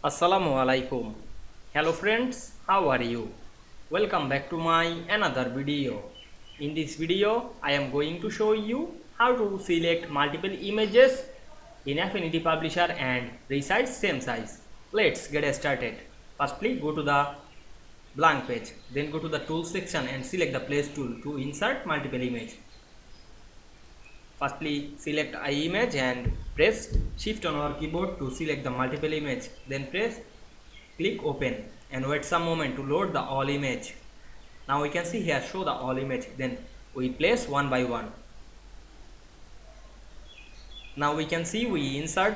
Assalamu Walaikum. Hello friends, how are you? Welcome back to my another video. In this video, I am going to show you how to select multiple images in Affinity Publisher and resize same size. Let's get started. Firstly, go to the blank page, then go to the tools section and select the place tool to insert multiple image. Firstly, select image and press shift on our keyboard to select the multiple image. Then click open and wait some moment to load the all image. Now we can see here show the all image. Then we place one by one. Now we can see we insert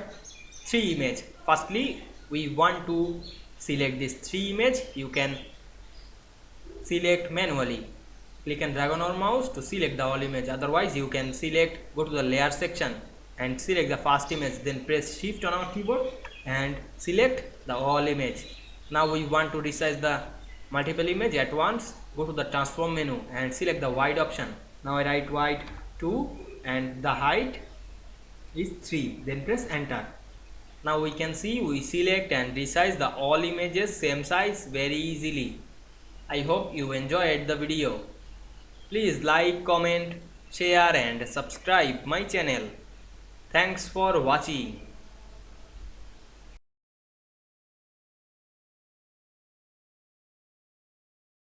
three image. Firstly, we want to select this three image. You can select manually. Click and drag on our mouse to select the all image. Otherwise, you can go to the layer section and select the first image. Then press shift on our keyboard and select the all image. Now we want to resize the multiple image at once. Go to the transform menu and select the wide option. Now I write wide 2 and the height is 3. Then press enter. Now we can see we select and resize the all images same size very easily. I hope you enjoyed the video. Please like, comment, share and subscribe my channel. Thanks for watching.